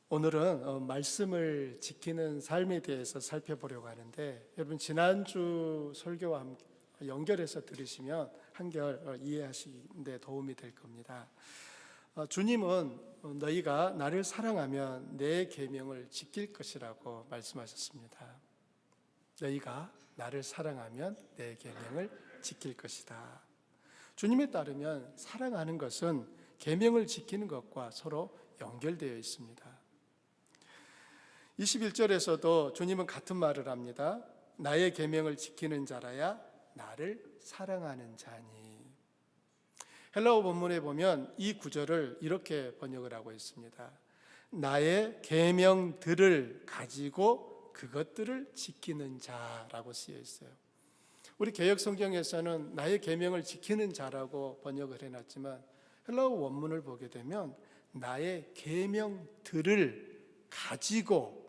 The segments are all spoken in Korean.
오늘은 말씀을 지키는 삶에 대해서 살펴보려고 하는데, 여러분 지난주 설교와 함께 연결해서 들으시면 한결 이해하시는 데 도움이 될 겁니다. 주님은 너희가 나를 사랑하면 내 계명을 지킬 것이라고 말씀하셨습니다. 너희가 나를 사랑하면 내 계명을 지킬 것이다. 주님에 따르면 사랑하는 것은 계명을 지키는 것과 서로 연결되어 있습니다. 21절에서도 주님은 같은 말을 합니다. 나의 계명을 지키는 자라야 나를 사랑하는 자니. 헬라어 본문에 보면 이 구절을 이렇게 번역을 하고 있습니다. 나의 계명들을 가지고 그것들을 지키는 자라고 쓰여 있어요. 우리 개역 성경에서는 나의 계명을 지키는 자라고 번역을 해놨지만 헬라어 원문을 보게 되면 나의 계명들을 가지고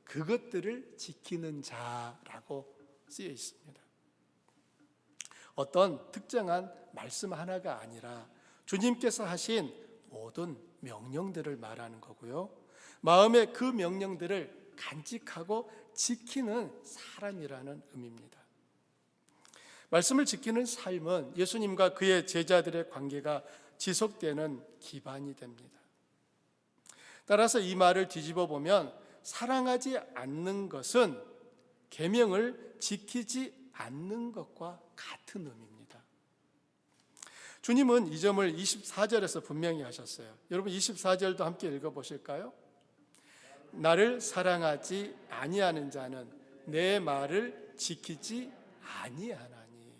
그것들을 지키는 자라고 쓰여 있습니다. 어떤 특정한 말씀 하나가 아니라 주님께서 하신 모든 명령들을 말하는 거고요. 마음에 그 명령들을 간직하고 지키는 사람이라는 의미입니다. 말씀을 지키는 삶은 예수님과 그의 제자들의 관계가 지속되는 기반이 됩니다. 따라서 이 말을 뒤집어 보면 사랑하지 않는 것은 계명을 지키지 않는 것과 같은 의미입니다. 주님은 이 점을 24절에서 분명히 하셨어요. 여러분 24절도 함께 읽어보실까요? 나를 사랑하지 아니하는 자는 내 말을 지키지 아니하나니.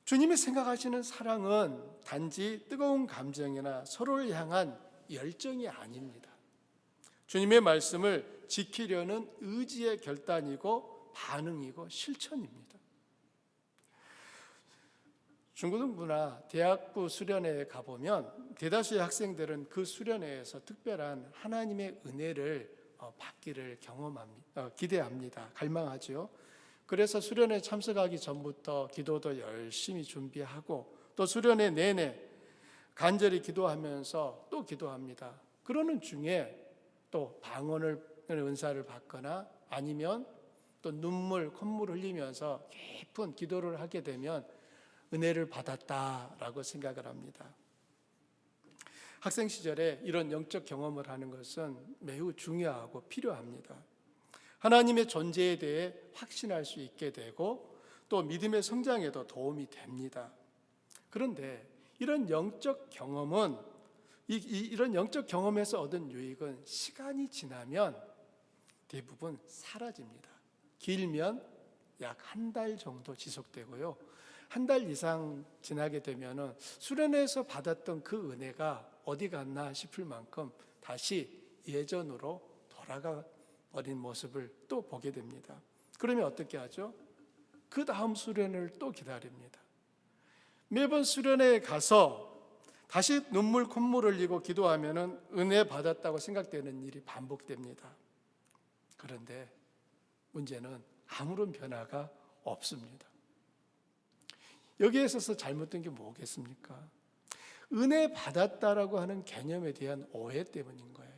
주님이 생각하시는 사랑은 단지 뜨거운 감정이나 서로를 향한 열정이 아닙니다. 주님의 말씀을 지키려는 의지의 결단이고 반응이고 실천입니다. 중고등부나 대학부 수련회에 가보면 대다수의 학생들은 그 수련회에서 특별한 하나님의 은혜를 받기를 기대합니다. 갈망하죠. 그래서 수련회 참석하기 전부터 기도도 열심히 준비하고 또 수련회 내내 간절히 기도하면서 또 기도합니다. 그러는 중에 또 방언을 은사를 받거나 아니면 또 콧물 흘리면서 깊은 기도를 하게 되면 은혜를 받았다라고 생각을 합니다. 학생 시절에 이런 영적 경험을 하는 것은 매우 중요하고 필요합니다. 하나님의 존재에 대해 확신할 수 있게 되고 또 믿음의 성장에도 도움이 됩니다. 그런데 이런 영적 경험에서 얻은 유익은 시간이 지나면 대부분 사라집니다. 길면 약 한 달 정도 지속되고요. 한 달 이상 지나게 되면 수련회에서 받았던 그 은혜가 어디 갔나 싶을 만큼 다시 예전으로 돌아가 버린 모습을 또 보게 됩니다. 그러면 어떻게 하죠? 그 다음 수련회를 또 기다립니다. 매번 수련회에 가서 다시 콧물 흘리고 기도하면 은혜 받았다고 생각되는 일이 반복됩니다. 그런데 문제는 아무런 변화가 없습니다. 여기에 있어서 잘못된 게 뭐겠습니까? 은혜 받았다라고 하는 개념에 대한 오해 때문인 거예요.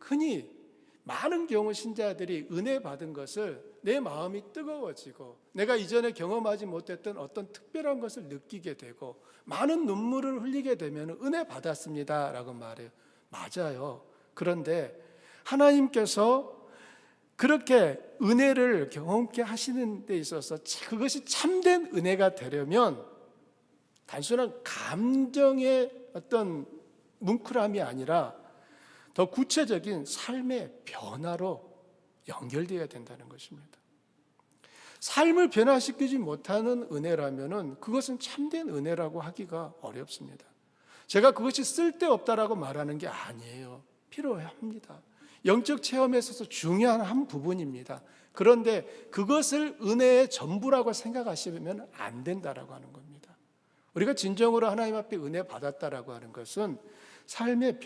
흔히 많은 경우 신자들이 은혜 받은 것을 내 마음이 뜨거워지고 내가 이전에 경험하지 못했던 어떤 특별한 것을 느끼게 되고 많은 눈물을 흘리게 되면 은혜 받았습니다 라고 말해요. 맞아요. 그런데 하나님께서 그렇게 은혜를 경험케 하시는 데 있어서 그것이 참된 은혜가 되려면 단순한 감정의 어떤 뭉클함이 아니라 더 구체적인 삶의 변화로 연결되어야 된다는 것입니다. 삶을 변화시키지 못하는 은혜라면 그것은 참된 은혜라고 하기가 어렵습니다. 제가 그것이 쓸데없다라고 말하는 게 아니에요. 필요합니다. 영적 체험에 있어서 중요한 한 부분입니다. 그런데 그것을 은혜의 전부라고 생각하시면 안 된다라고 하는 겁니다. 우리가 진정으로 하나님 앞에 은혜 받았다라고 하는 것은 삶의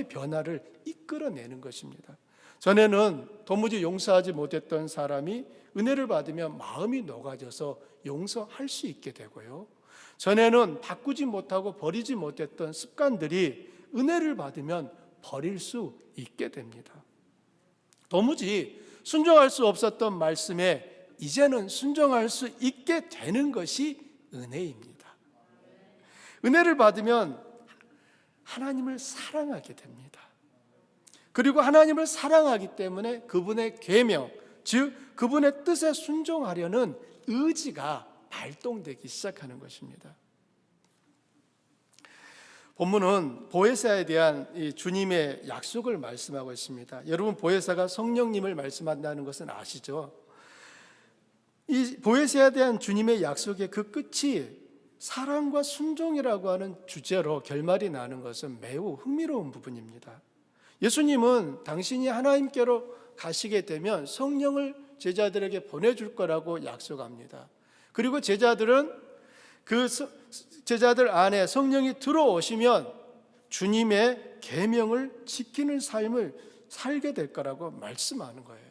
변화를 이끌어내는 것입니다. 전에는 도무지 용서하지 못했던 사람이 은혜를 받으면 마음이 녹아져서 용서할 수 있게 되고요. 전에는 바꾸지 못하고 버리지 못했던 습관들이 은혜를 받으면 버릴 수 있게 됩니다. 도무지 순종할 수 없었던 말씀에 이제는 순종할 수 있게 되는 것이 은혜입니다. 은혜를 받으면 하나님을 사랑하게 됩니다. 그리고 하나님을 사랑하기 때문에 그분의 계명, 즉 그분의 뜻에 순종하려는 의지가 발동되기 시작하는 것입니다. 본문은 보혜사에 대한 이 주님의 약속을 말씀하고 있습니다. 여러분, 보혜사가 성령님을 말씀한다는 것은 아시죠? 이 보혜사에 대한 주님의 약속의 그 끝이 사랑과 순종이라고 하는 주제로 결말이 나는 것은 매우 흥미로운 부분입니다. 예수님은 당신이 하나님께로 가시게 되면 성령을 제자들에게 보내줄 거라고 약속합니다. 그리고 제자들은 그 제자들 안에 성령이 들어오시면 주님의 계명을 지키는 삶을 살게 될 거라고 말씀하는 거예요.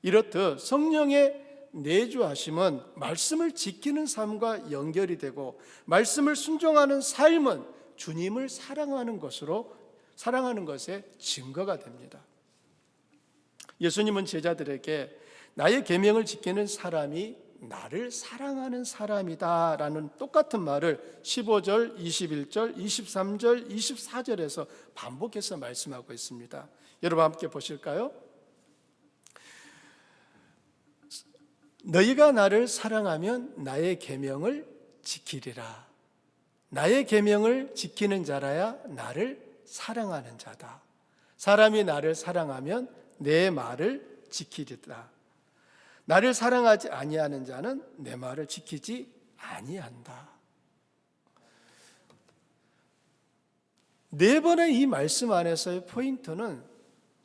이렇듯 성령의 내주하심은 말씀을 지키는 삶과 연결이 되고, 말씀을 순종하는 삶은 주님을 사랑하는 것의 증거가 됩니다. 예수님은 제자들에게 나의 계명을 지키는 사람이 나를 사랑하는 사람이다 라는 똑같은 말을 15절, 21절, 23절, 24절에서 반복해서 말씀하고 있습니다. 여러분 함께 보실까요? 너희가 나를 사랑하면 나의 계명을 지키리라. 나의 계명을 지키는 자라야 나를 사랑하는 자다. 사람이 나를 사랑하면 내 말을 지키리라. 나를 사랑하지 아니하는 자는 내 말을 지키지 아니한다. 네 번의 이 말씀 안에서의 포인트는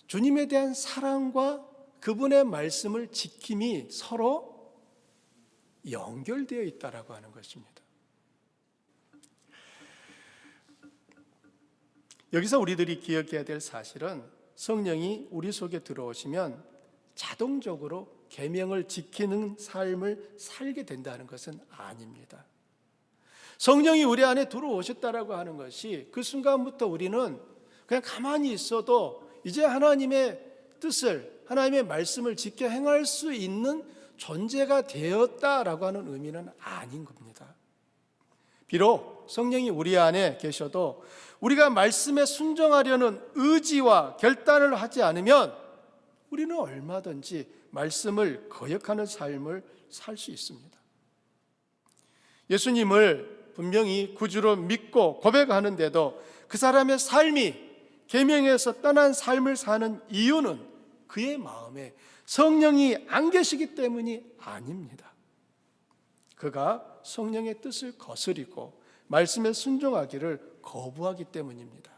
주님에 대한 사랑과 그분의 말씀을 지킴이 서로 연결되어 있다라고 하는 것입니다. 여기서 우리들이 기억해야 될 사실은 성령이 우리 속에 들어오시면 자동적으로 계명을 지키는 삶을 살게 된다는 것은 아닙니다. 성령이 우리 안에 들어오셨다라고 하는 것이 그 순간부터 우리는 그냥 가만히 있어도 이제 하나님의 뜻을, 하나님의 말씀을 지켜 행할 수 있는 존재가 되었다라고 하는 의미는 아닌 겁니다. 비록 성령이 우리 안에 계셔도 우리가 말씀에 순종하려는 의지와 결단을 하지 않으면 우리는 얼마든지 말씀을 거역하는 삶을 살 수 있습니다. 예수님을 분명히 구주로 믿고 고백하는데도 그 사람의 삶이 계명에서 떠난 삶을 사는 이유는 그의 마음에 성령이 안 계시기 때문이 아닙니다. 그가 성령의 뜻을 거스리고 말씀에 순종하기를 거부하기 때문입니다.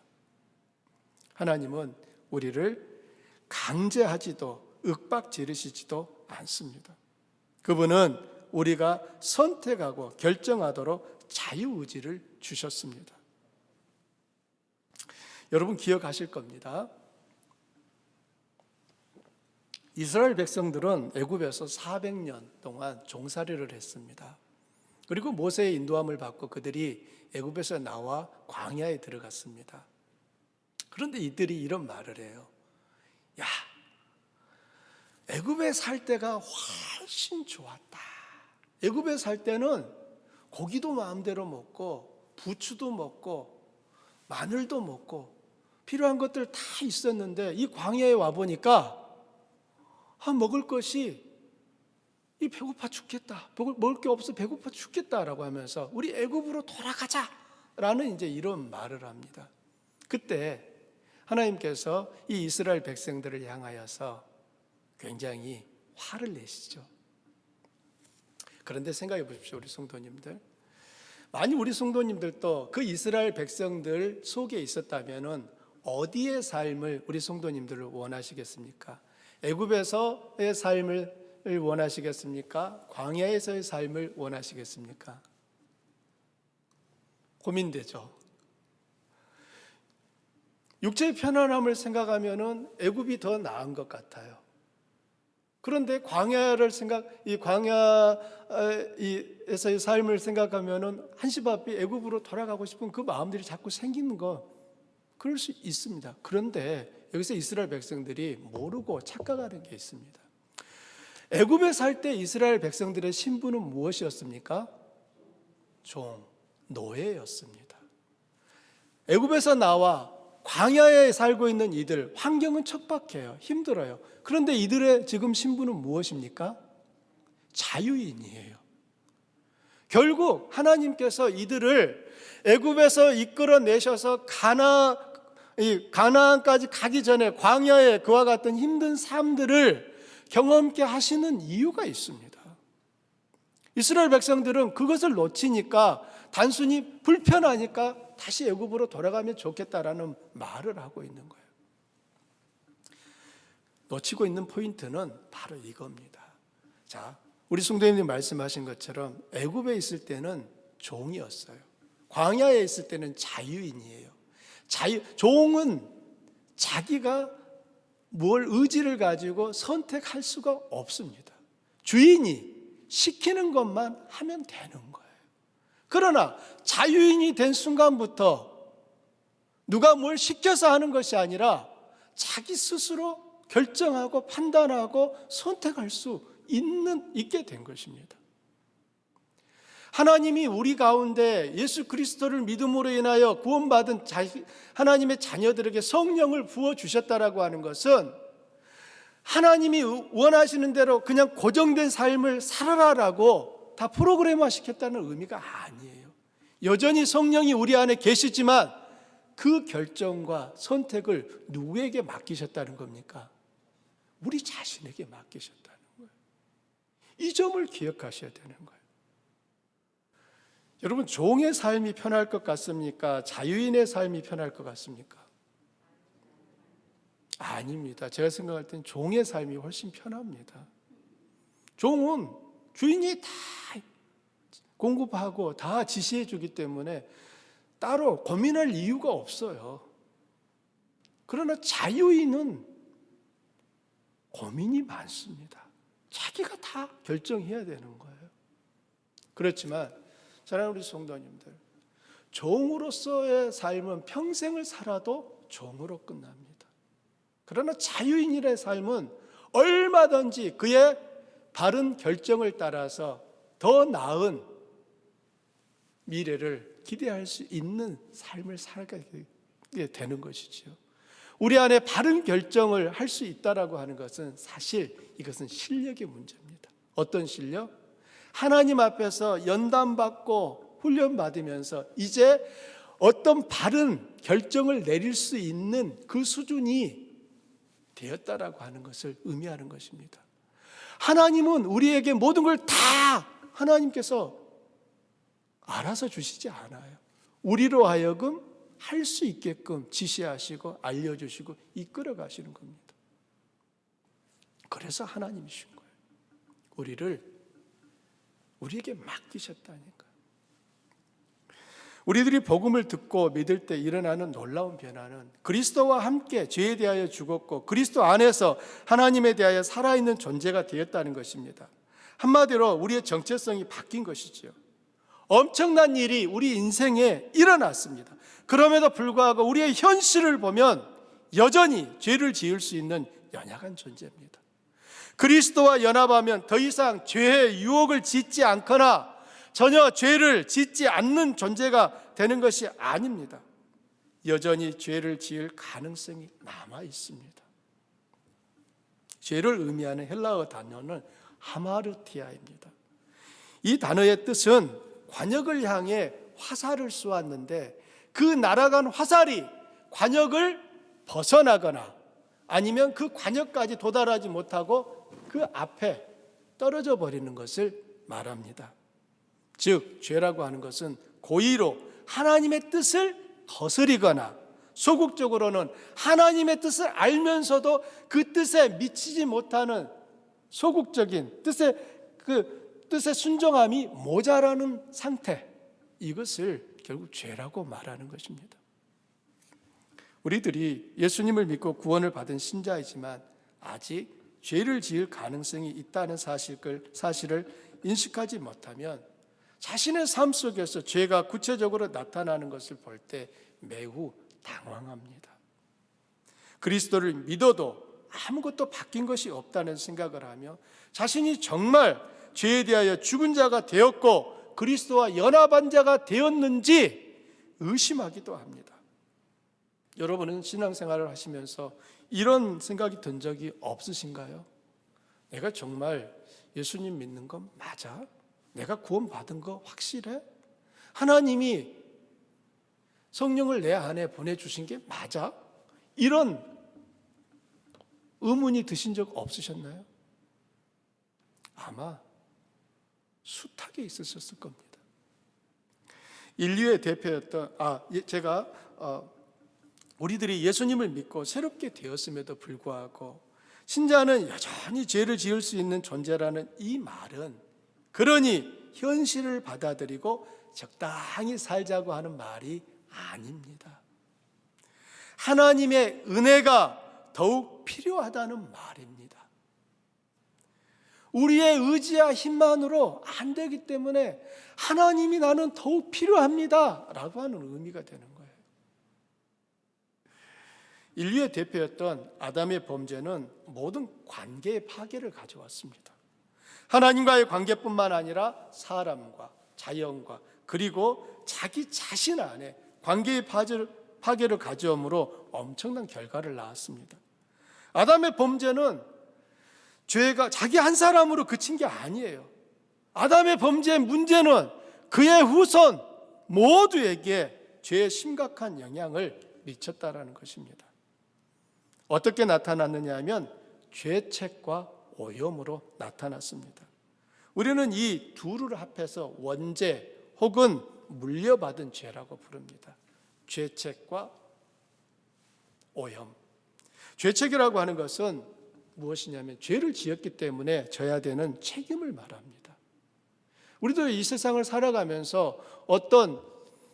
하나님은 우리를 강제하지도 윽박 지르시지도 않습니다. 그분은 우리가 선택하고 결정하도록 자유의지를 주셨습니다. 여러분 기억하실 겁니다. 이스라엘 백성들은 애굽에서 400년 동안 종살이를 했습니다. 그리고 모세의 인도함을 받고 그들이 애굽에서 나와 광야에 들어갔습니다. 그런데 이들이 이런 말을 해요. 야, 애굽에 살 때가 훨씬 좋았다. 애굽에 살 때는 고기도 마음대로 먹고 부추도 먹고 마늘도 먹고 필요한 것들 다 있었는데 이 광야에 와보니까 먹을 것이 배고파 죽겠다. 먹을 게 없어 배고파 죽겠다라고 하면서 우리 애굽으로 돌아가자라는 이제 이런 말을 합니다. 그때 하나님께서 이 이스라엘 백성들을 향하여서 굉장히 화를 내시죠. 그런데 생각해 보십시오, 우리 성도님들. 만약 우리 성도님들도 그 이스라엘 백성들 속에 있었다면은 어디의 삶을 우리 성도님들을 원하시겠습니까? 애굽에서의 삶을 원하시겠습니까? 광야에서의 삶을 원하시겠습니까? 고민되죠. 육체의 편안함을 생각하면은 애굽이 더 나은 것 같아요. 그런데 이 광야에서의 삶을 생각하면은 한시바삐 애굽으로 돌아가고 싶은 그 마음들이 자꾸 생기는 거, 그럴 수 있습니다. 그런데 여기서 이스라엘 백성들이 모르고 착각하는 게 있습니다. 애굽에 살 때 이스라엘 백성들의 신분은 무엇이었습니까? 종, 노예였습니다. 애굽에서 나와 광야에 살고 있는 이들, 환경은 척박해요. 힘들어요. 그런데 이들의 지금 신분은 무엇입니까? 자유인이에요. 결국 하나님께서 이들을 애굽에서 이끌어내셔서 가나안까지 가기 전에 광야에 그와 같은 힘든 삶들을 경험케 하시는 이유가 있습니다. 이스라엘 백성들은 그것을 놓치니까, 단순히 불편하니까 다시 애굽으로 돌아가면 좋겠다라는 말을 하고 있는 거예요. 놓치고 있는 포인트는 바로 이겁니다. 자, 우리 성도님이 말씀하신 것처럼 애굽에 있을 때는 종이었어요. 광야에 있을 때는 자유인이에요. 종은 자기가 뭘 의지를 가지고 선택할 수가 없습니다. 주인이 시키는 것만 하면 되는 거예요. 그러나 자유인이 된 순간부터 누가 뭘 시켜서 하는 것이 아니라 자기 스스로 결정하고 판단하고 선택할 수 있게 된 것입니다. 하나님이 우리 가운데 예수 그리스도를 믿음으로 인하여 구원받은 하나님의 자녀들에게 성령을 부어주셨다라고 하는 것은 하나님이 원하시는 대로 그냥 고정된 삶을 살아라라고 다 프로그램화 시켰다는 의미가 아니에요. 여전히 성령이 우리 안에 계시지만 그 결정과 선택을 누구에게 맡기셨다는 겁니까? 우리 자신에게 맡기셨다는 거예요. 이 점을 기억하셔야 되는 거예요. 여러분, 종의 삶이 편할 것 같습니까? 자유인의 삶이 편할 것 같습니까? 아닙니다. 제가 생각할 땐 종의 삶이 훨씬 편합니다. 종은 주인이 다 공급하고 다 지시해 주기 때문에 따로 고민할 이유가 없어요. 그러나 자유인은 고민이 많습니다. 자기가 다 결정해야 되는 거예요. 그렇지만 사랑하는 우리 성도님들, 종으로서의 삶은 평생을 살아도 종으로 끝납니다. 그러나 자유인의 삶은 얼마든지 그의 바른 결정을 따라서 더 나은 미래를 기대할 수 있는 삶을 살게 되는 것이죠. 우리 안에 바른 결정을 할 수 있다라고 하는 것은 사실 이것은 실력의 문제입니다. 어떤 실력? 하나님 앞에서 연단받고 훈련받으면서 이제 어떤 바른 결정을 내릴 수 있는 그 수준이 되었다라고 하는 것을 의미하는 것입니다. 하나님은 우리에게 모든 걸 다 하나님께서 알아서 주시지 않아요. 우리로 하여금 할 수 있게끔 지시하시고 알려주시고 이끌어 가시는 겁니다. 그래서 하나님이신 거예요. 우리에게 맡기셨다니까. 우리들이 복음을 듣고 믿을 때 일어나는 놀라운 변화는 그리스도와 함께 죄에 대하여 죽었고 그리스도 안에서 하나님에 대하여 살아있는 존재가 되었다는 것입니다. 한마디로 우리의 정체성이 바뀐 것이죠. 엄청난 일이 우리 인생에 일어났습니다. 그럼에도 불구하고 우리의 현실을 보면 여전히 죄를 지을 수 있는 연약한 존재입니다. 그리스도와 연합하면 더 이상 죄의 유혹을 짓지 않거나 전혀 죄를 짓지 않는 존재가 되는 것이 아닙니다. 여전히 죄를 지을 가능성이 남아 있습니다. 죄를 의미하는 헬라어 단어는 하마르티아입니다. 이 단어의 뜻은 관역을 향해 화살을 쏘았는데 그 날아간 화살이 관역을 벗어나거나 아니면 그 관역까지 도달하지 못하고 그 앞에 떨어져 버리는 것을 말합니다. 즉 죄라고 하는 것은 고의로 하나님의 뜻을 거스리거나 소극적으로는 하나님의 뜻을 알면서도 그 뜻에 미치지 못하는 소극적인 뜻의 순종함이 모자라는 상태, 이것을 결국 죄라고 말하는 것입니다. 우리들이 예수님을 믿고 구원을 받은 신자이지만 아직 죄를 지을 가능성이 있다는 사실을 인식하지 못하면 자신의 삶 속에서 죄가 구체적으로 나타나는 것을 볼 때 매우 당황합니다. 그리스도를 믿어도 아무것도 바뀐 것이 없다는 생각을 하며 자신이 정말 죄에 대하여 죽은 자가 되었고 그리스도와 연합한 자가 되었는지 의심하기도 합니다. 여러분은 신앙생활을 하시면서 이런 생각이 든 적이 없으신가요? 내가 정말 예수님 믿는 건 맞아? 내가 구원받은 거 확실해? 하나님이 성령을 내 안에 보내주신 게 맞아? 이런 의문이 드신 적 없으셨나요? 아마 숱하게 있으셨을 겁니다. 인류의 대표였던 제가 우리들이 예수님을 믿고 새롭게 되었음에도 불구하고 신자는 여전히 죄를 지을 수 있는 존재라는 이 말은 그러니 현실을 받아들이고 적당히 살자고 하는 말이 아닙니다. 하나님의 은혜가 더욱 필요하다는 말입니다. 우리의 의지와 힘만으로 안 되기 때문에 하나님이 나는 더욱 필요합니다 라고 하는 의미가 되는 거예요. 인류의 대표였던 아담의 범죄는 모든 관계의 파괴를 가져왔습니다. 하나님과의 관계뿐만 아니라 사람과 자연과 그리고 자기 자신 안에 관계의 파괴를 가져오므로 엄청난 결과를 낳았습니다. 아담의 범죄는 죄가 자기 한 사람으로 그친 게 아니에요. 아담의 범죄의 문제는 그의 후손 모두에게 죄의 심각한 영향을 미쳤다라는 것입니다. 어떻게 나타났느냐 하면 죄책과 오염으로 나타났습니다. 우리는 이 둘을 합해서 원죄 혹은 물려받은 죄라고 부릅니다. 죄책과 오염. 죄책이라고 하는 것은 무엇이냐면 죄를 지었기 때문에 져야 되는 책임을 말합니다. 우리도 이 세상을 살아가면서 어떤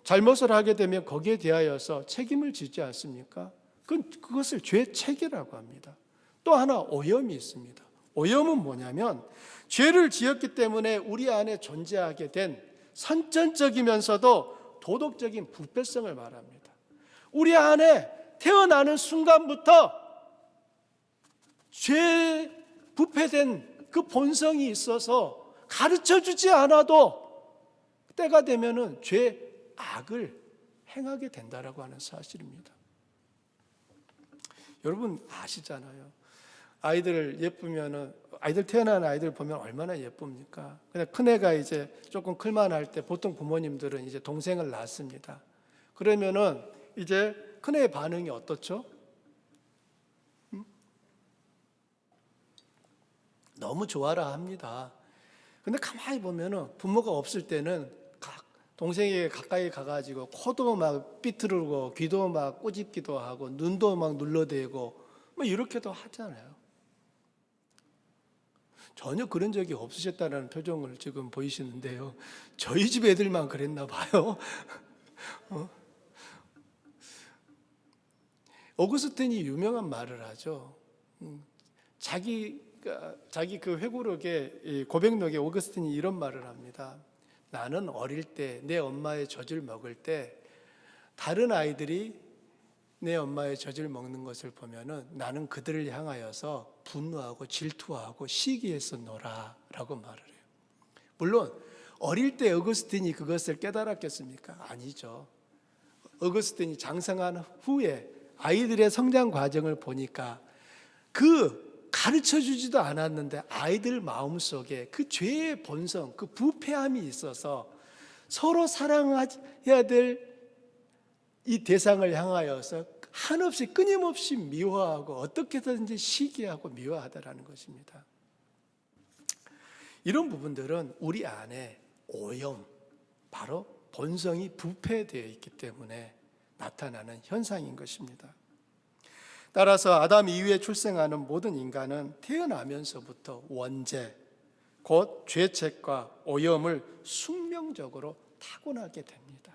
잘못을 하게 되면 거기에 대하여서 책임을 지지 않습니까? 그것을 죄책이라고 합니다. 또 하나 오염이 있습니다. 오염은 뭐냐면 죄를 지었기 때문에 우리 안에 존재하게 된 선천적이면서도 도덕적인 부패성을 말합니다. 우리 안에 태어나는 순간부터 죄 부패된 그 본성이 있어서 가르쳐주지 않아도 때가 되면은 죄 악을 행하게 된다라고 하는 사실입니다. 여러분 아시잖아요. 아이들 예쁘면은 아이들 태어난 아이들 보면 얼마나 예쁩니까? 근데 큰 애가 이제 조금 클만할 때 보통 부모님들은 이제 동생을 낳습니다. 그러면은 이제 큰 애의 반응이 어떻죠? 너무 좋아라 합니다. 근데 가만히 보면은 부모가 없을 때는 동생에게 가까이 가가지고 코도 막 삐뚤고 귀도 막 꼬집기도 하고 눈도 막 눌러대고 뭐 이렇게도 하잖아요. 전혀 그런 적이 없으셨다는 표정을 지금 보이시는데요. 저희 집 애들만 그랬나 봐요. 어거스틴이 유명한 말을 하죠. 자기 그 회고록의 고백록에 어거스틴이 이런 말을 합니다. 나는 어릴 때 내 엄마의 젖을 먹을 때 다른 아이들이 내 엄마의 젖을 먹는 것을 보면은 나는 그들을 향하여서 분노하고 질투하고 시기했었노라 라고 말을 해요. 물론 어릴 때 어거스틴이 그것을 깨달았겠습니까? 아니죠. 어거스틴이 장성한 후에 아이들의 성장 과정을 보니까 가르쳐주지도 않았는데 아이들 마음속에 그 죄의 본성, 그 부패함이 있어서 서로 사랑해야 될 이 대상을 향하여서 한없이 끊임없이 미워하고 어떻게든지 시기하고 미워하다라는 것입니다. 이런 부분들은 우리 안에 오염, 바로 본성이 부패되어 있기 때문에 나타나는 현상인 것입니다. 따라서 아담 이후에 출생하는 모든 인간은 태어나면서부터 원죄, 곧 죄책과 오염을 숙명적으로 타고나게 됩니다.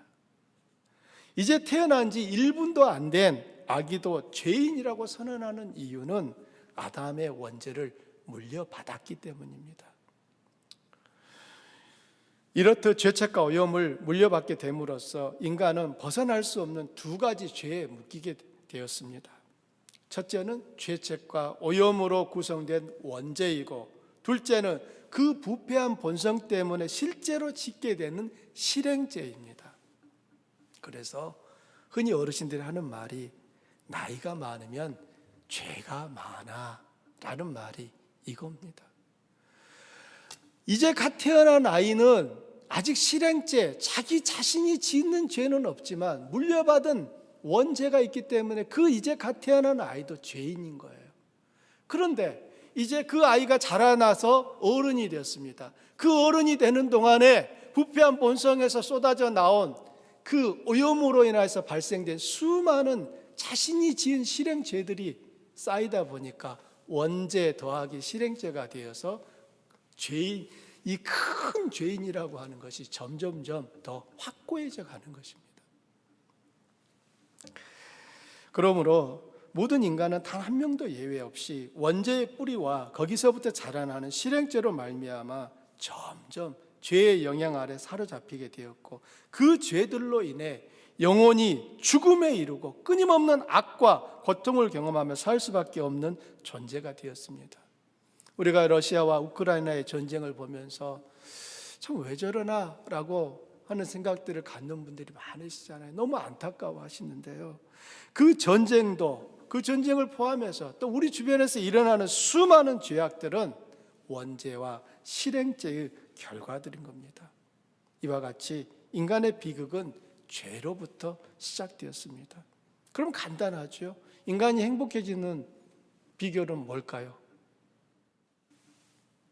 이제 태어난 지 1분도 안 된 아기도 죄인이라고 선언하는 이유는 아담의 원죄를 물려받았기 때문입니다. 이렇듯 죄책과 오염을 물려받게 됨으로써 인간은 벗어날 수 없는 두 가지 죄에 묶이게 되었습니다. 첫째는 죄책과 오염으로 구성된 원죄이고, 둘째는 그 부패한 본성 때문에 실제로 짓게 되는 실행죄입니다. 그래서 흔히 어르신들이 하는 말이 나이가 많으면 죄가 많아 라는 말이 이겁니다. 이제 갓 태어난 아이는 아직 실행죄, 자기 자신이 짓는 죄는 없지만 물려받은 원죄가 있기 때문에 그 이제 갓 태어난 아이도 죄인인 거예요. 그런데 이제 그 아이가 자라나서 어른이 되었습니다. 그 어른이 되는 동안에 부패한 본성에서 쏟아져 나온 그 오염으로 인해서 발생된 수많은 자신이 지은 실행죄들이 쌓이다 보니까 원죄 더하기 실행죄가 되어서 죄인, 이 큰 죄인이라고 하는 것이 점점점 더 확고해져 가는 것입니다. 그러므로 모든 인간은 단 한 명도 예외 없이 원죄의 뿌리와 거기서부터 자라나는 실행죄로 말미암아 점점 죄의 영향 아래 사로잡히게 되었고, 그 죄들로 인해 영혼이 죽음에 이르고 끊임없는 악과 고통을 경험하며 살 수밖에 없는 존재가 되었습니다. 우리가 러시아와 우크라이나의 전쟁을 보면서 참 왜 저러나 라고 하는 생각들을 갖는 분들이 많으시잖아요. 너무 안타까워 하시는데요, 그 전쟁을 포함해서 또 우리 주변에서 일어나는 수많은 죄악들은 원죄와 실행죄의 결과들인 겁니다. 이와 같이 인간의 비극은 죄로부터 시작되었습니다. 그럼 간단하죠. 인간이 행복해지는 비결은 뭘까요?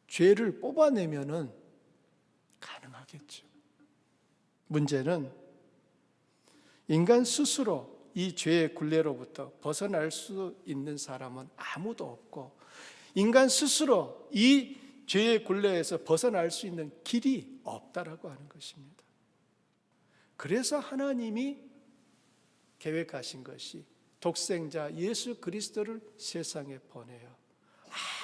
죄를 뽑아내면은 가능하겠죠. 문제는 인간 스스로 이 죄의 굴레로부터 벗어날 수 있는 사람은 아무도 없고, 인간 스스로 이 죄의 굴레에서 벗어날 수 있는 길이 없다라고 하는 것입니다. 그래서 하나님이 계획하신 것이 독생자 예수 그리스도를 세상에 보내요.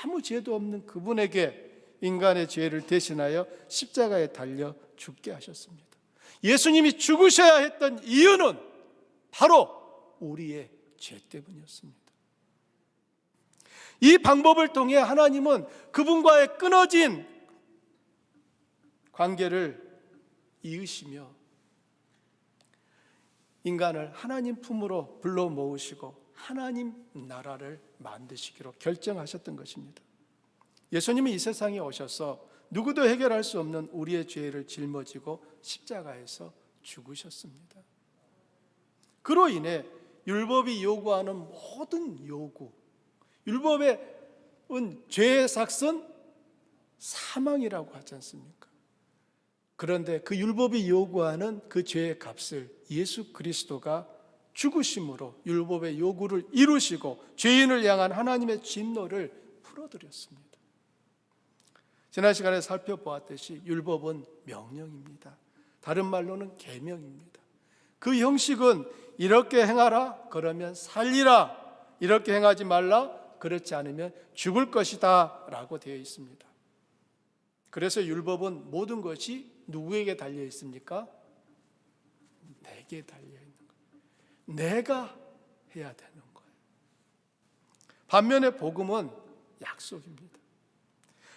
아무 죄도 없는 그분에게 인간의 죄를 대신하여 십자가에 달려 죽게 하셨습니다. 예수님이 죽으셔야 했던 이유는 바로 우리의 죄 때문이었습니다. 이 방법을 통해 하나님은 그분과의 끊어진 관계를 이으시며 인간을 하나님 품으로 불러 모으시고 하나님 나라를 만드시기로 결정하셨던 것입니다. 예수님이 이 세상에 오셔서 누구도 해결할 수 없는 우리의 죄를 짊어지고 십자가에서 죽으셨습니다. 그로 인해 율법이 요구하는 모든 요구, 율법의 죄의 삭은 사망이라고 하지 않습니까? 그런데 그 율법이 요구하는 그 죄의 값을 예수 그리스도가 죽으심으로 율법의 요구를 이루시고 죄인을 향한 하나님의 진노를 풀어드렸습니다. 지난 시간에 살펴보았듯이 율법은 명령입니다. 다른 말로는 계명입니다. 그 형식은 이렇게 행하라 그러면 살리라, 이렇게 행하지 말라 그렇지 않으면 죽을 것이다 라고 되어 있습니다. 그래서 율법은 모든 것이 누구에게 달려 있습니까? 내게 달려 있는 거예요. 내가 해야 되는 거예요. 반면에 복음은 약속입니다.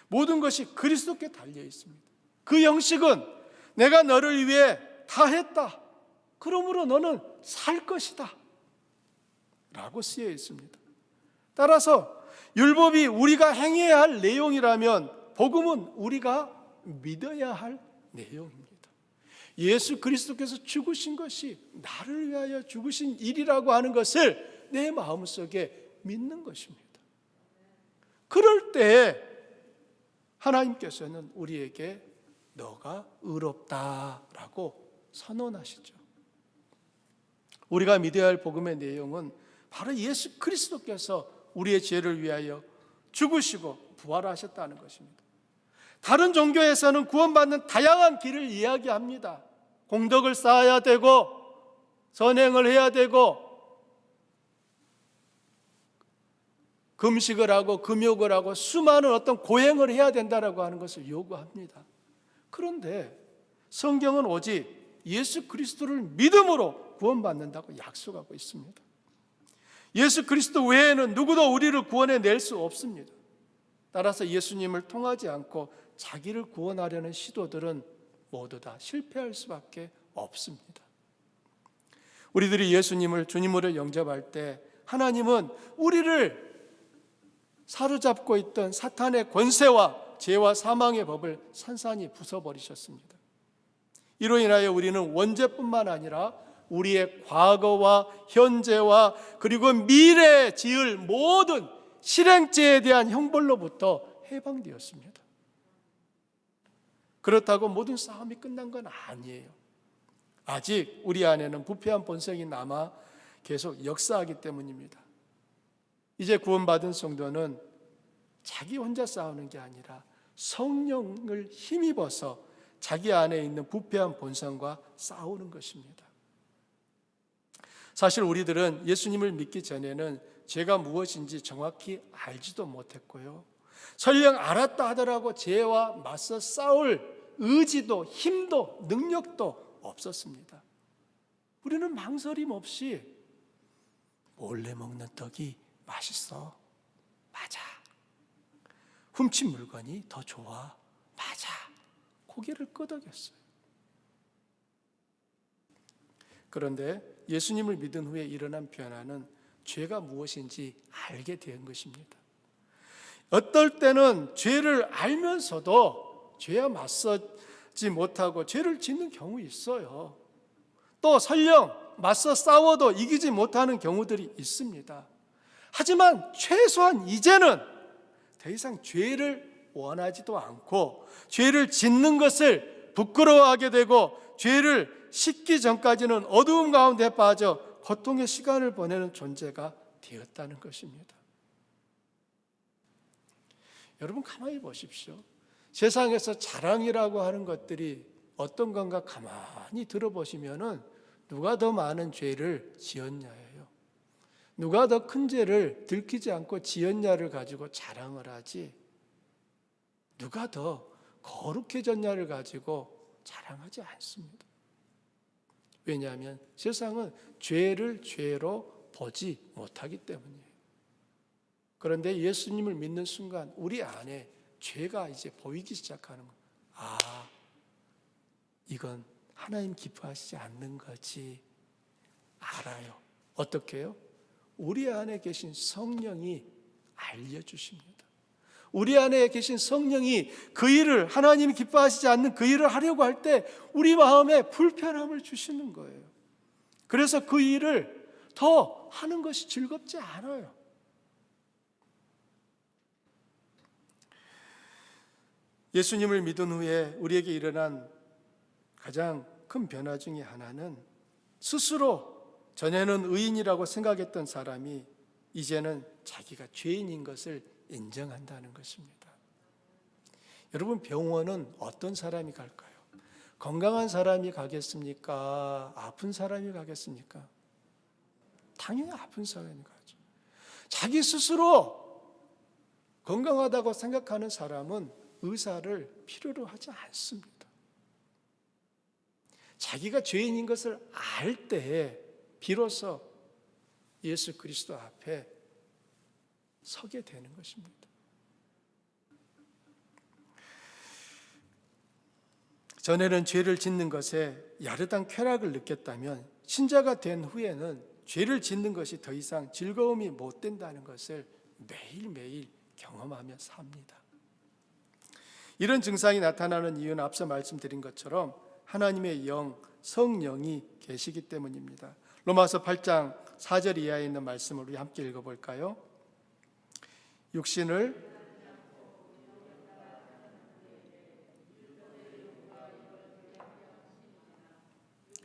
모든 것이 그리스도께 달려 있습니다. 그 형식은 내가 너를 위해 다 했다, 그러므로 너는 살 것이다 라고 쓰여 있습니다. 따라서 율법이 우리가 행해야 할 내용이라면 복음은 우리가 믿어야 할 내용입니다. 예수 그리스도께서 죽으신 것이 나를 위하여 죽으신 일이라고 하는 것을 내 마음속에 믿는 것입니다. 그럴 때 하나님께서는 우리에게 너가 의롭다라고 선언하시죠. 우리가 믿어야 할 복음의 내용은 바로 예수 그리스도께서 우리의 죄를 위하여 죽으시고 부활하셨다는 것입니다. 다른 종교에서는 구원받는 다양한 길을 이야기합니다. 공덕을 쌓아야 되고 선행을 해야 되고, 금식을 하고 금욕을 하고 수많은 어떤 고행을 해야 된다라고 하는 것을 요구합니다. 그런데 성경은 오직 예수 그리스도를 믿음으로 구원받는다고 약속하고 있습니다. 예수 그리스도 외에는 누구도 우리를 구원해낼 수 없습니다. 따라서 예수님을 통하지 않고 자기를 구원하려는 시도들은 모두 다 실패할 수밖에 없습니다. 우리들이 예수님을 주님으로 영접할 때 하나님은 우리를 사로잡고 있던 사탄의 권세와 죄와 사망의 법을 산산히 부숴버리셨습니다. 이로 인하여 우리는 원죄뿐만 아니라 우리의 과거와 현재와 그리고 미래에 지을 모든 실행죄에 대한 형벌로부터 해방되었습니다. 그렇다고 모든 싸움이 끝난 건 아니에요. 아직 우리 안에는 부패한 본성이 남아 계속 역사하기 때문입니다. 이제 구원받은 성도는 자기 혼자 싸우는 게 아니라 성령을 힘입어서 자기 안에 있는 부패한 본성과 싸우는 것입니다. 사실 우리들은 예수님을 믿기 전에는 죄가 무엇인지 정확히 알지도 못했고요. 설령 알았다 하더라도 죄와 맞서 싸울 의지도 힘도 능력도 없었습니다. 우리는 망설임 없이 몰래 먹는 떡이 맛있어. 맞아. 훔친 물건이 더 좋아. 맞아. 고개를 끄덕였어요. 그런데 예수님을 믿은 후에 일어난 변화는 죄가 무엇인지 알게 된 것입니다. 어떨 때는 죄를 알면서도 죄와 맞서지 못하고 죄를 짓는 경우 있어요. 또 설령 맞서 싸워도 이기지 못하는 경우들이 있습니다. 하지만 최소한 이제는 더 이상 죄를 원하지도 않고 죄를 짓는 것을 부끄러워하게 되고 죄를 씻기 전까지는 어두움 가운데 빠져 고통의 시간을 보내는 존재가 되었다는 것입니다. 여러분 가만히 보십시오. 세상에서 자랑이라고 하는 것들이 어떤 건가 가만히 들어보시면은 누가 더 많은 죄를 지었냐예요. 누가 더 큰 죄를 들키지 않고 지었냐를 가지고 자랑을 하지, 누가 더 거룩해졌냐를 가지고 자랑하지 않습니다. 왜냐하면 세상은 죄를 죄로 보지 못하기 때문이에요. 그런데 예수님을 믿는 순간 우리 안에 죄가 이제 보이기 시작하는 거예요. 아, 이건 하나님 기뻐하시지 않는 거지. 알아요. 어떻게 해요? 우리 안에 계신 성령이 알려주십니다. 우리 안에 계신 성령이 그 일을, 하나님이 기뻐하시지 않는 그 일을 하려고 할 때 우리 마음에 불편함을 주시는 거예요. 그래서 그 일을 더 하는 것이 즐겁지 않아요. 예수님을 믿은 후에 우리에게 일어난 가장 큰 변화 중에 하나는 스스로 전에는 의인이라고 생각했던 사람이 이제는 자기가 죄인인 것을 인정한다는 것입니다. 여러분, 병원은 어떤 사람이 갈까요? 건강한 사람이 가겠습니까? 아픈 사람이 가겠습니까? 당연히 아픈 사람이 가죠. 자기 스스로 건강하다고 생각하는 사람은 의사를 필요로 하지 않습니다. 자기가 죄인인 것을 알 때에 비로소 예수 그리스도 앞에 서게 되는 것입니다. 전에는 죄를 짓는 것에 야릇한 쾌락을 느꼈다면 신자가 된 후에는 죄를 짓는 것이 더 이상 즐거움이 못 된다는 것을 매일매일 경험하며 삽니다. 이런 증상이 나타나는 이유는 앞서 말씀드린 것처럼 하나님의 영, 성령이 계시기 때문입니다. 로마서 8장 4절 이하에 있는 말씀을 우리 함께 읽어볼까요?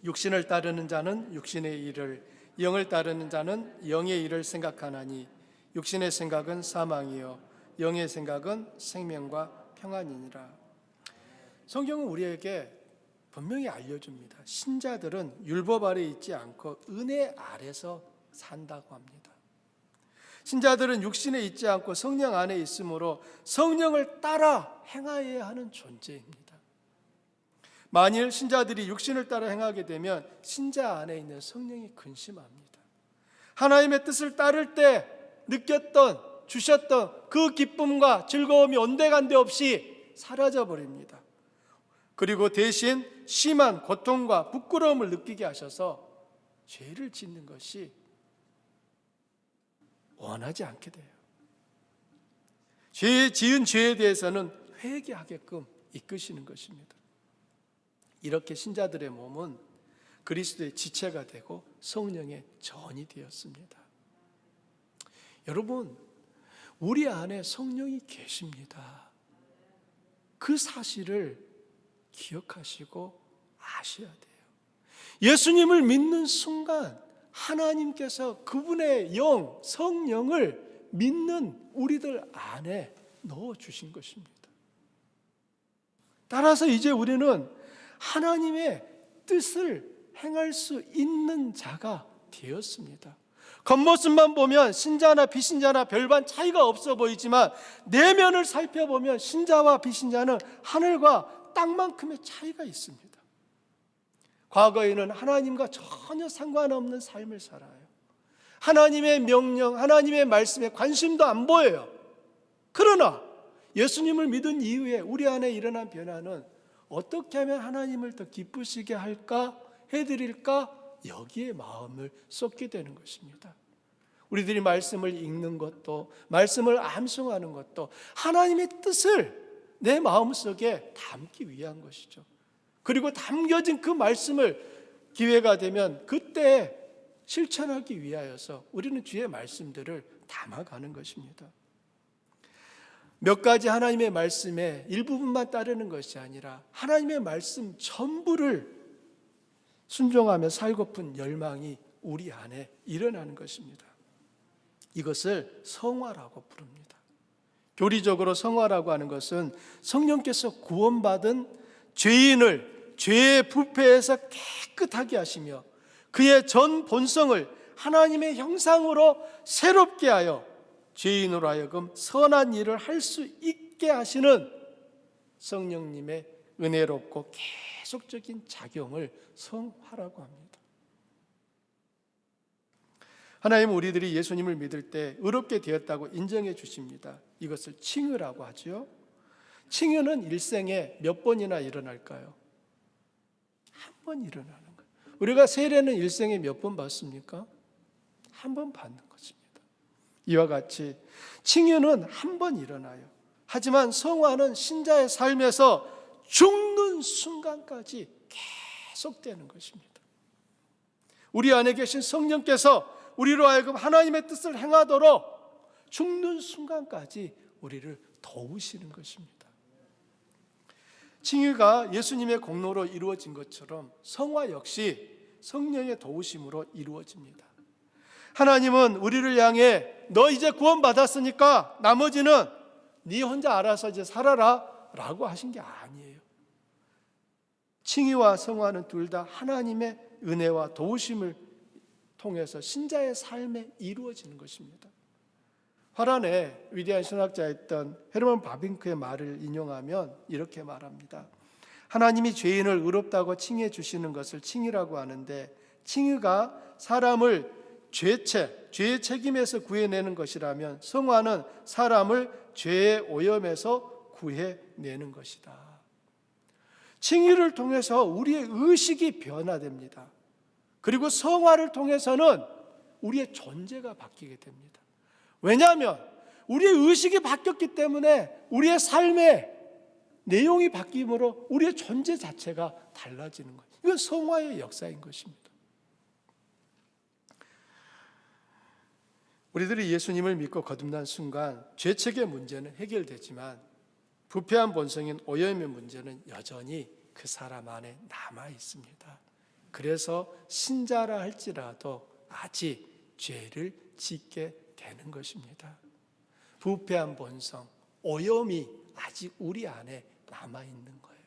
육신을 따르는 자는 육신의 일을, 영을 따르는 자는 영의 일을 생각하나니 육신의 생각은 사망이요 영의 생각은 생명과 평안이니라. 성경은 우리에게 분명히 알려줍니다. 신자들은 율법 아래 있지 않고 은혜 아래서 산다고 합니다. 신자들은 육신에 있지 않고 성령 안에 있으므로 성령을 따라 행하여야 하는 존재입니다. 만일 신자들이 육신을 따라 행하게 되면 신자 안에 있는 성령이 근심합니다. 하나님의 뜻을 따를 때 느꼈던, 주셨던 그 기쁨과 즐거움이 온데간데 없이 사라져 버립니다. 그리고 대신 심한 고통과 부끄러움을 느끼게 하셔서 죄를 짓는 것이 원하지 않게 돼요. 지은 죄에 대해서는 회개하게끔 이끄시는 것입니다. 이렇게 신자들의 몸은 그리스도의 지체가 되고 성령의 전이 되었습니다. 여러분, 우리 안에 성령이 계십니다. 그 사실을 기억하시고 아셔야 돼요. 예수님을 믿는 순간 하나님께서 그분의 영, 성령을 믿는 우리들 안에 넣어주신 것입니다. 따라서 이제 우리는 하나님의 뜻을 행할 수 있는 자가 되었습니다. 겉모습만 보면 신자나 비신자나 별반 차이가 없어 보이지만 내면을 살펴보면 신자와 비신자는 하늘과 땅만큼의 차이가 있습니다. 과거에는 하나님과 전혀 상관없는 삶을 살아요. 하나님의 명령, 하나님의 말씀에 관심도 안 보여요. 그러나 예수님을 믿은 이후에 우리 안에 일어난 변화는 어떻게 하면 하나님을 더 기쁘시게 할까, 해드릴까, 여기에 마음을 쏟게 되는 것입니다. 우리들이 말씀을 읽는 것도, 말씀을 암송하는 것도 하나님의 뜻을 내 마음속에 담기 위한 것이죠. 그리고 담겨진 그 말씀을 기회가 되면 그때 실천하기 위하여서 우리는 주의 말씀들을 담아가는 것입니다. 몇 가지 하나님의 말씀에 일부분만 따르는 것이 아니라 하나님의 말씀 전부를 순종하며 살고픈 열망이 우리 안에 일어나는 것입니다. 이것을 성화라고 부릅니다. 교리적으로 성화라고 하는 것은 성령께서 구원받은 죄인을 죄의 부패에서 깨끗하게 하시며 그의 전 본성을 하나님의 형상으로 새롭게 하여 죄인으로 하여금 선한 일을 할 수 있게 하시는 성령님의 은혜롭고 계속적인 작용을 성화라고 합니다. 하나님은 우리들이 예수님을 믿을 때 의롭게 되었다고 인정해 주십니다. 이것을 칭의라고 하죠. 칭의는 일생에 몇 번이나 일어날까요? 한 번 일어나는 거예요. 우리가 세례는 일생에 몇 번 받습니까? 한 번 받는 것입니다. 이와 같이 칭의는 한 번 일어나요. 하지만 성화는 신자의 삶에서 죽는 순간까지 계속되는 것입니다. 우리 안에 계신 성령께서 우리로 하여금 하나님의 뜻을 행하도록 죽는 순간까지 우리를 도우시는 것입니다. 칭의가 예수님의 공로로 이루어진 것처럼 성화 역시 성령의 도우심으로 이루어집니다. 하나님은 우리를 향해 너 이제 구원받았으니까 나머지는 네 혼자 알아서 이제 살아라 라고 하신 게 아니에요. 칭의와 성화는 둘 다 하나님의 은혜와 도우심을 통해서 신자의 삶에 이루어지는 것입니다. 화란의 위대한 신학자였던 헤르먼 바빙크의 말을 인용하면 이렇게 말합니다. 하나님이 죄인을 의롭다고 칭해 주시는 것을 칭의라고 하는데 칭의가 사람을 죄의 책임에서 구해내는 것이라면 성화는 사람을 죄의 오염에서 구해내는 것이다. 칭의를 통해서 우리의 의식이 변화됩니다. 그리고 성화를 통해서는 우리의 존재가 바뀌게 됩니다. 왜냐하면 우리의 의식이 바뀌었기 때문에 우리의 삶의 내용이 바뀌므로 우리의 존재 자체가 달라지는 거예요. 이건 성화의 역사인 것입니다. 우리들이 예수님을 믿고 거듭난 순간 죄책의 문제는 해결되지만 부패한 본성인 오염의 문제는 여전히 그 사람 안에 남아 있습니다. 그래서 신자라 할지라도 아직 죄를 짓게 되는 것입니다. 부패한 본성, 오염이 아직 우리 안에 남아있는 거예요.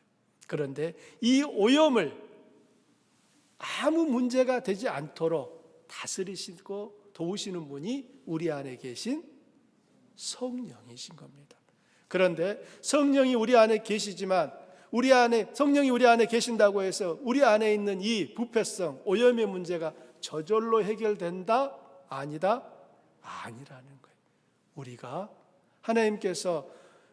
그런데 이 오염을 아무 문제가 되지 않도록 다스리시고 도우시는 분이 우리 안에 계신 성령이신 겁니다. 그런데 성령이 우리 안에 계시지만 성령이 우리 안에 계신다고 해서 우리 안에 있는 이 부패성, 오염의 문제가 저절로 해결된다? 아니다? 아니라는 거예요. 우리가 하나님께서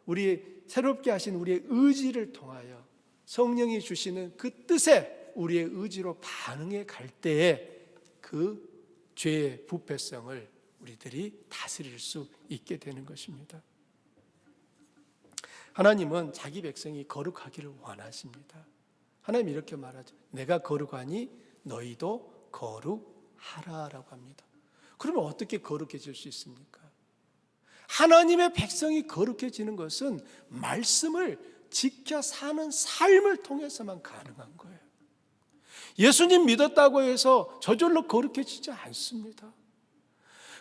우리 새롭게 하신 우리의 의지를 통하여 성령이 주시는 그 뜻에 우리의 의지로 반응해 갈 때에 그 죄의 부패성을 우리들이 다스릴 수 있게 되는 것입니다. 하나님은 자기 백성이 거룩하기를 원하십니다. 하나님 이렇게 말하죠. 내가 거룩하니 너희도 거룩하라라고 합니다. 그러면 어떻게 거룩해질 수 있습니까? 하나님의 백성이 거룩해지는 것은 말씀을 지켜 사는 삶을 통해서만 가능한 거예요. 예수님 믿었다고 해서 저절로 거룩해지지 않습니다.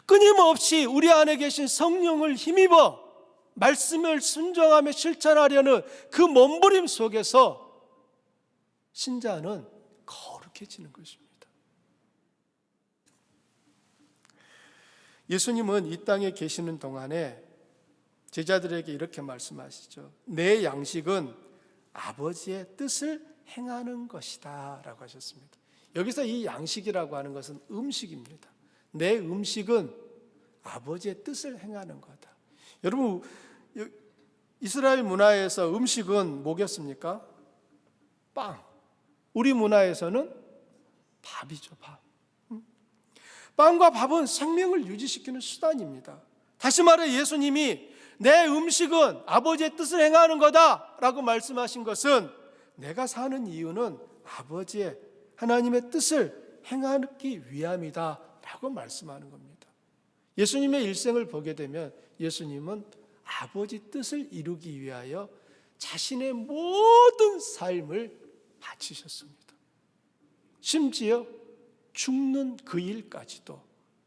끊임없이 우리 안에 계신 성령을 힘입어 말씀을 순종하며 실천하려는 그 몸부림 속에서 신자는 거룩해지는 것입니다. 예수님은 이 땅에 계시는 동안에 제자들에게 이렇게 말씀하시죠. 내 양식은 아버지의 뜻을 행하는 것이다 라고 하셨습니다. 여기서 이 양식이라고 하는 것은 음식입니다. 내 음식은 아버지의 뜻을 행하는 거다. 여러분, 이스라엘 문화에서 음식은 뭐겠습니까? 빵. 우리 문화에서는 밥이죠, 밥. 빵과 밥은 생명을 유지시키는 수단입니다. 다시 말해 예수님이 내 음식은 아버지의 뜻을 행하는 거다라고 말씀하신 것은 내가 사는 이유는 아버지의 하나님의 뜻을 행하기 위함이다라고 말씀하는 겁니다. 예수님의 일생을 보게 되면 예수님은 아버지 뜻을 이루기 위하여 자신의 모든 삶을 바치셨습니다. 심지어 죽는 그 일까지도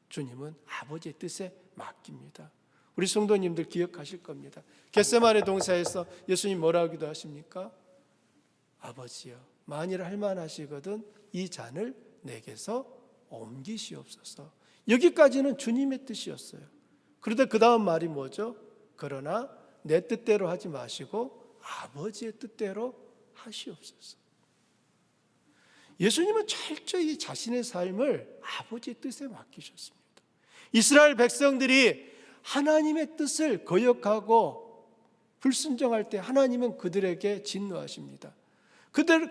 주님은 아버지의 뜻에 맡깁니다. 우리 성도님들 기억하실 겁니다. 겟세마네 동산에서 예수님 뭐라고 기도하십니까? 아버지여, 만일 할만하시거든 이 잔을 내게서 옮기시옵소서. 여기까지는 주님의 뜻이었어요. 그런데 그 다음 말이 뭐죠? 그러나 내 뜻대로 하지 마시고 아버지의 뜻대로 하시옵소서. 예수님은 철저히 자신의 삶을 아버지의 뜻에 맡기셨습니다. 이스라엘 백성들이 하나님의 뜻을 거역하고 불순종할 때 하나님은 그들에게 진노하십니다.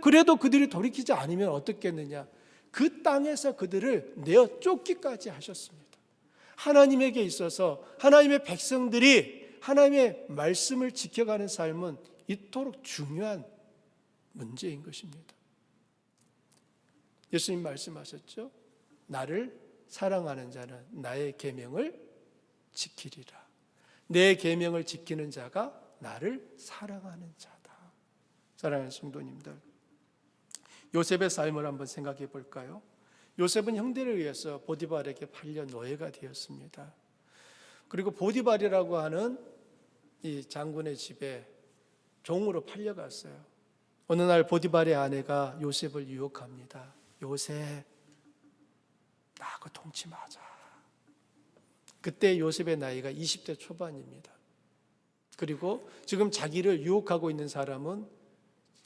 그래도 그들이 돌이키지 않으면 어떻겠느냐? 그 땅에서 그들을 내어 쫓기까지 하셨습니다. 하나님에게 있어서 하나님의 백성들이 하나님의 말씀을 지켜가는 삶은 이토록 중요한 문제인 것입니다. 예수님 말씀하셨죠? 나를 사랑하는 자는 나의 계명을 지키리라. 내 계명을 지키는 자가 나를 사랑하는 자다. 사랑하는 성도님들, 요셉의 삶을 한번 생각해 볼까요? 요셉은 형들에 의해서 보디발에게 팔려 노예가 되었습니다. 그리고 보디발이라고 하는 이 장군의 집에 종으로 팔려갔어요. 어느 날 보디발의 아내가 요셉을 유혹합니다. 요셉, 나하고 동침하자. 그때 요셉의 나이가 20대 초반입니다. 그리고 지금 자기를 유혹하고 있는 사람은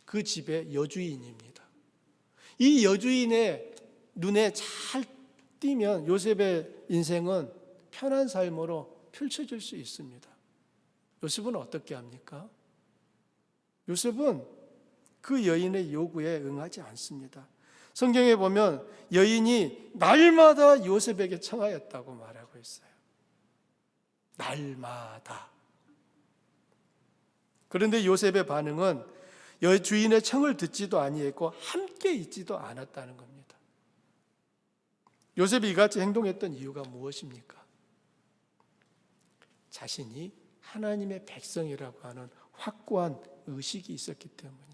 그 집의 여주인입니다. 이 여주인의 눈에 잘 띄면 요셉의 인생은 편한 삶으로 펼쳐질 수 있습니다. 요셉은 어떻게 합니까? 요셉은 그 여인의 요구에 응하지 않습니다. 성경에 보면 여인이 날마다 요셉에게 청하였다고 말하고 있어요. 날마다. 그런데 요셉의 반응은 여주인의 청을 듣지도 아니했고 함께 있지도 않았다는 겁니다. 요셉이 이같이 행동했던 이유가 무엇입니까? 자신이 하나님의 백성이라고 하는 확고한 의식이 있었기 때문이에요.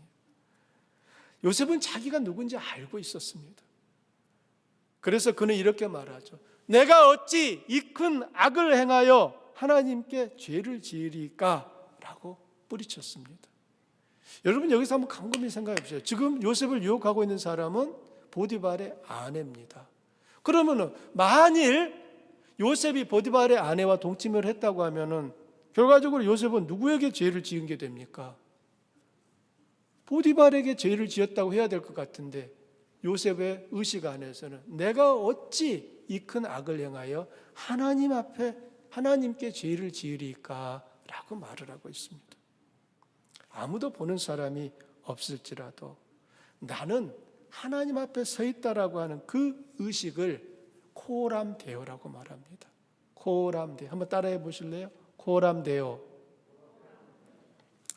요셉은 자기가 누군지 알고 있었습니다. 그래서 그는 이렇게 말하죠. 내가 어찌 이 큰 악을 행하여 하나님께 죄를 지으리까? 라고 뿌리쳤습니다. 여러분 여기서 한번 곰곰이 생각해 보세요. 지금 요셉을 유혹하고 있는 사람은 보디발의 아내입니다. 그러면 만일 요셉이 보디발의 아내와 동침을 했다고 하면은 결과적으로 요셉은 누구에게 죄를 지은 게 됩니까? 보디발에게 죄를 지었다고 해야 될 것 같은데 요셉의 의식 안에서는 내가 어찌 이 큰 악을 행하여 하나님 앞에 하나님께 죄를 지으리까 라고 말을 하고 있습니다. 아무도 보는 사람이 없을지라도 나는 하나님 앞에 서 있다라고 하는 그 의식을 코람데오라고 말합니다. 코람데오. 한번 따라해 보실래요? 코람데오.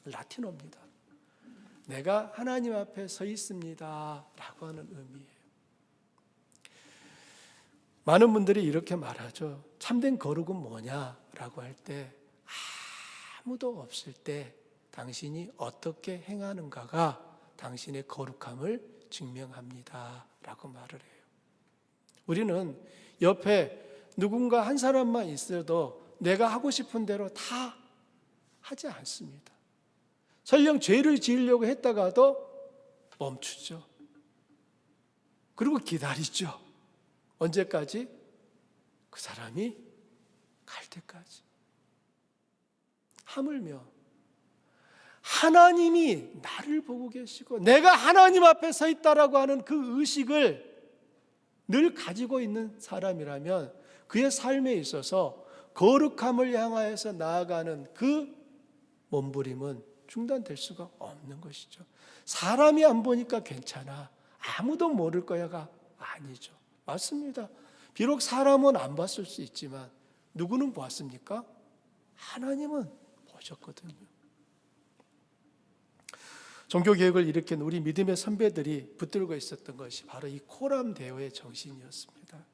라틴어입니다. 내가 하나님 앞에 서 있습니다 라고 하는 의미예요. 많은 분들이 이렇게 말하죠. 참된 거룩은 뭐냐라고 할 때 아무도 없을 때 당신이 어떻게 행하는가가 당신의 거룩함을 증명합니다 라고 말을 해요. 우리는 옆에 누군가 한 사람만 있어도 내가 하고 싶은 대로 다 하지 않습니다. 설령 죄를 지으려고 했다가도 멈추죠. 그리고 기다리죠. 언제까지? 그 사람이 갈 때까지. 하물며 하나님이 나를 보고 계시고 내가 하나님 앞에 서 있다라고 하는 그 의식을 늘 가지고 있는 사람이라면 그의 삶에 있어서 거룩함을 향하여서 나아가는 그 몸부림은 중단될 수가 없는 것이죠. 사람이 안 보니까 괜찮아. 아무도 모를 거야가 아니죠. 맞습니다. 비록 사람은 안 봤을 수 있지만 누구는 보았습니까? 하나님은 보셨거든요. 종교개혁을 일으킨 우리 믿음의 선배들이 붙들고 있었던 것이 바로 이 코람데오의 정신이었습니다.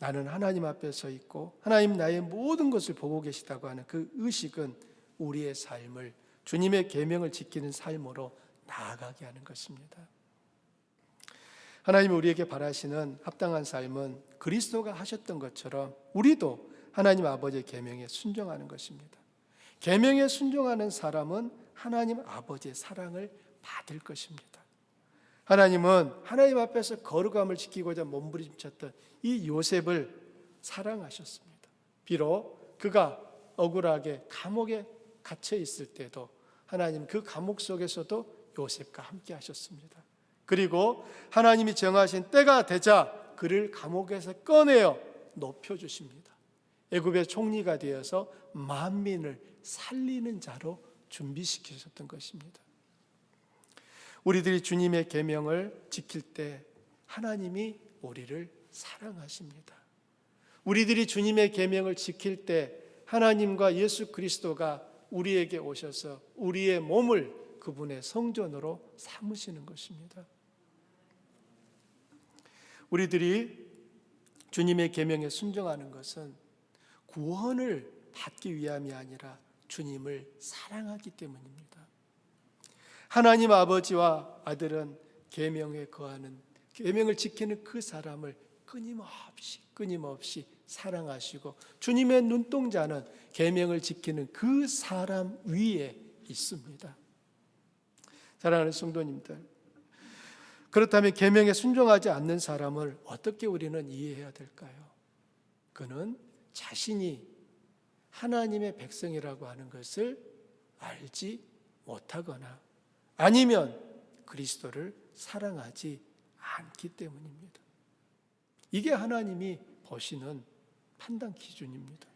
나는 하나님 앞에 서 있고 하나님 나의 모든 것을 보고 계시다고 하는 그 의식은 우리의 삶을 주님의 계명을 지키는 삶으로 나아가게 하는 것입니다. 하나님이 우리에게 바라시는 합당한 삶은 그리스도가 하셨던 것처럼 우리도 하나님 아버지의 계명에 순종하는 것입니다. 계명에 순종하는 사람은 하나님 아버지의 사랑을 받을 것입니다. 하나님은 하나님 앞에서 거룩함을 지키고자 몸부림쳤던 이 요셉을 사랑하셨습니다. 비록 그가 억울하게 감옥에 갇혀 있을 때도 하나님 그 감옥 속에서도 요셉과 함께 하셨습니다. 그리고 하나님이 정하신 때가 되자 그를 감옥에서 꺼내어 높여주십니다. 애굽의 총리가 되어서 만민을 살리는 자로 준비시키셨던 것입니다. 우리들이 주님의 계명을 지킬 때 하나님이 우리를 사랑하십니다. 우리들이 주님의 계명을 지킬 때 하나님과 예수 그리스도가 우리에게 오셔서 우리의 몸을 그분의 성전으로 삼으시는 것입니다. 우리들이 주님의 계명에 순종하는 것은 구원을 받기 위함이 아니라 주님을 사랑하기 때문입니다. 하나님 아버지와 아들은 계명에 거하는 계명을 지키는 그 사람을 끊임없이 사랑하시고 주님의 눈동자는 계명을 지키는 그 사람 위에 있습니다. 사랑하는 성도님들, 그렇다면 계명에 순종하지 않는 사람을 어떻게 우리는 이해해야 될까요? 그는 자신이 하나님의 백성이라고 하는 것을 알지 못하거나 아니면 그리스도를 사랑하지 않기 때문입니다. 이게 하나님이 보시는 판단 기준입니다.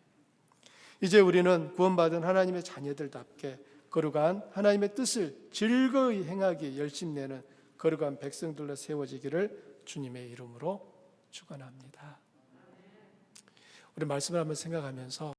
이제 우리는 구원받은 하나님의 자녀들답게 거룩한 하나님의 뜻을 즐거이 행하기 열심내는 거룩한 백성들로 세워지기를 주님의 이름으로 축원합니다. 우리 말씀을 한번 생각하면서